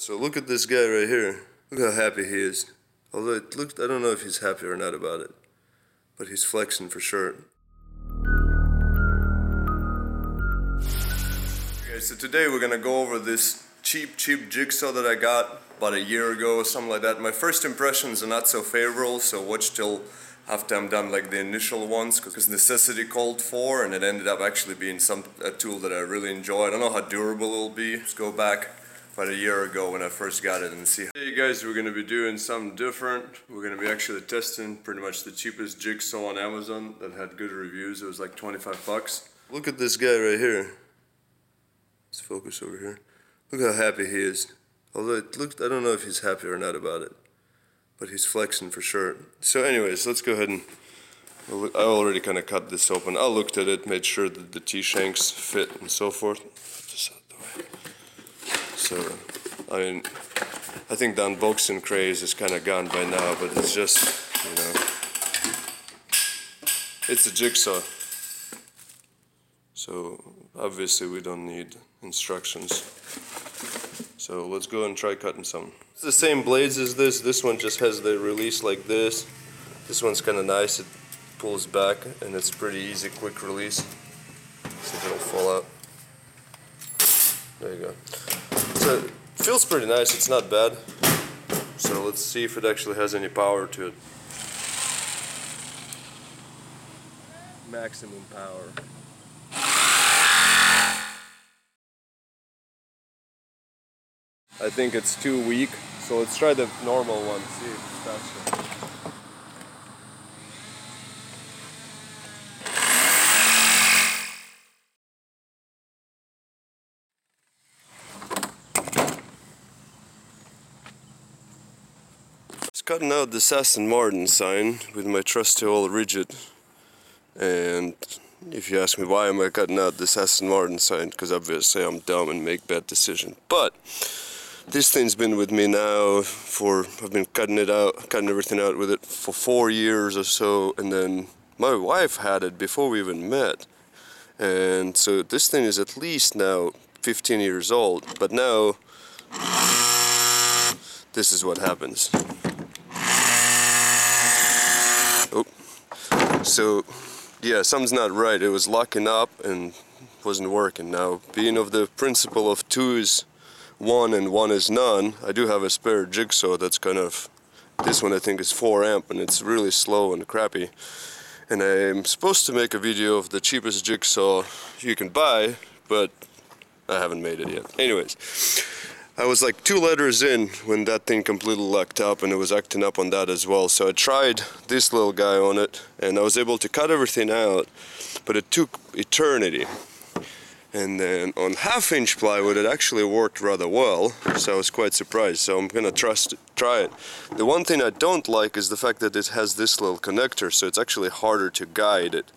So look at this guy right here. Look how happy he is. Although I don't know if he's happy or not about it, but he's flexing for sure. Okay, so today we're gonna go over this cheap jigsaw that I got about a year ago or something like that. My first impressions are not so favorable, so watch till after I'm done like the initial ones, because necessity called for, and it ended up actually being a tool that I really enjoy. I don't know how durable it'll be. Let's go back about a year ago when I first got it and see. Hey guys, we're gonna be doing something different. We're gonna be actually testing pretty much the cheapest jigsaw on Amazon that had good reviews. It was like 25 bucks. Look at this guy right here. Let's focus over here. Look how happy he is. Although I don't know if he's happy or not about it, but he's flexing for sure. So anyways, let's go ahead and, I already kind of cut this open. I looked at it, made sure that the T-shanks fit and so forth. Just out the way. So, I mean, I think the unboxing craze is kind of gone by now, but it's just, you know, it's a jigsaw. So, obviously we don't need instructions. So let's go and try cutting some. It's the same blades as this. This one just has the release like this. This one's kind of nice. It pulls back and it's pretty easy, quick release. See if it'll fall out. There you go. So it feels pretty nice. It's not bad. So let's see if it actually has any power to it. Maximum power. I think it's too weak, so let's try the normal one, see if it's faster. I was cutting out this Aston Martin sign with my trusty old Ridgid, and if you ask me why am I cutting out this Aston Martin sign, because obviously I'm dumb and make bad decisions, but this thing's been with me now I've been cutting everything out with it for 4 years or so, and then my wife had it before we even met. And so this thing is at least now 15 years old, but now this is what happens. Oh. So, yeah, something's not right. It was locking up and wasn't working. Now, being of the principle of 2 is 1 and 1 is none, I do have a spare jigsaw that's kind of, this one I think is 4 amp and it's really slow and crappy. And I'm supposed to make a video of the cheapest jigsaw you can buy, but I haven't made it yet. Anyways, I was like 2 letters in when that thing completely locked up and it was acting up on that as well. So I tried this little guy on it and I was able to cut everything out, but it took eternity. And then on 1/2-inch plywood it actually worked rather well, so I was quite surprised, so I'm gonna try it. The one thing I don't like is the fact that it has this little connector, so it's actually harder to guide it,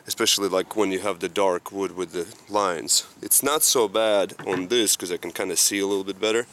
especially like when you have the dark wood with the lines. It's not so bad on this because I can kind of see a little bit better.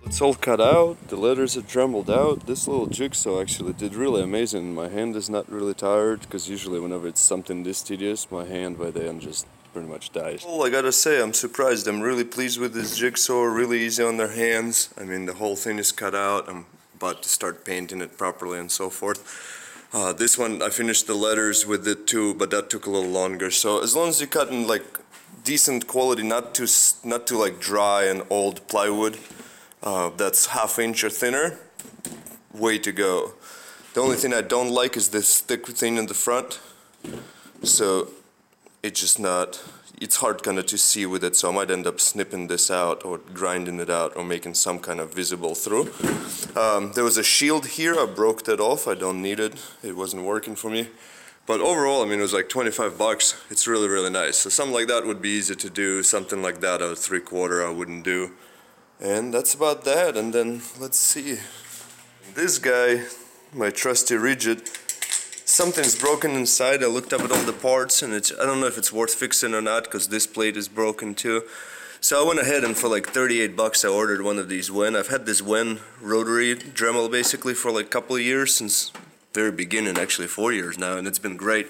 It's all cut out, the letters are dremelled out. This little jigsaw actually did really amazing. My hand is not really tired, because usually whenever it's something this tedious, my hand by the end just pretty much dies. Well, I gotta say, I'm surprised. I'm really pleased with this jigsaw, really easy on their hands. I mean, the whole thing is cut out. I'm about to start painting it properly and so forth. This one, I finished the letters with it too, but that took a little longer. So as long as you cut in like decent quality, not too like dry and old plywood, that's 1/2 inch or thinner, way to go. The only thing I don't like is this thick thing in the front, so it's hard kind of to see with it, so I might end up snipping this out or grinding it out or making some kind of visible through. There was a shield here, I broke that off, I don't need it, it wasn't working for me. But overall, I mean, it was like 25 bucks, it's really, really nice. So something like that would be easy to do, something like that a 3/4 I wouldn't do. And that's about that, and then let's see. This guy, my trusty Ridgid, something's broken inside. I looked up at all the parts and I don't know if it's worth fixing or not, because this plate is broken too. So I went ahead and for like 38 bucks I ordered one of these Wen. I've had this Wen rotary Dremel basically for like a couple of years, since very beginning, actually 4 years now, and it's been great.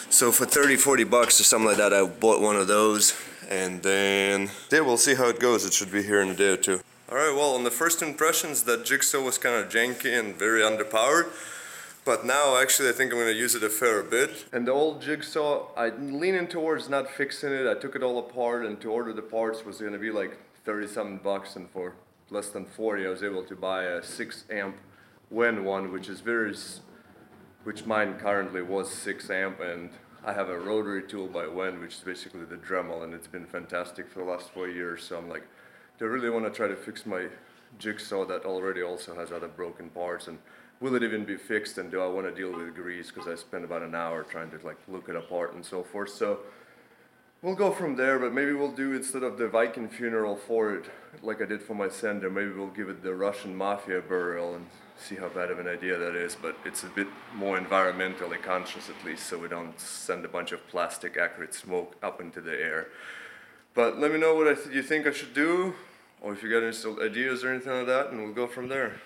So for 30-40 bucks or something like that, I bought one of those, and then yeah, we'll see how it goes. It should be here in a day or two. Alright, well, on the first impressions that jigsaw was kind of janky and very underpowered. But now, actually, I think I'm going to use it a fair bit. And the old jigsaw, I'm leaning towards not fixing it. I took it all apart, and to order the parts was going to be like 30-something bucks, and for less than 40 I was able to buy a 6 amp Wen one, which mine currently was 6 amp, and I have a rotary tool by Wen, which is basically the Dremel, and it's been fantastic for the last 4 years. So I'm like, do I really want to try to fix my jigsaw that already also has other broken parts, and will it even be fixed, and do I want to deal with grease, because I spent about an hour trying to like look it apart and so forth. So we'll go from there, but maybe we'll do, instead of the Viking funeral for it like I did for my sender, maybe we'll give it the Russian mafia burial and see how bad of an idea that is. But it's a bit more environmentally conscious, at least, so we don't send a bunch of plastic acrid smoke up into the air. But let me know what you think I should do, or if you got any ideas or anything like that, and we'll go from there.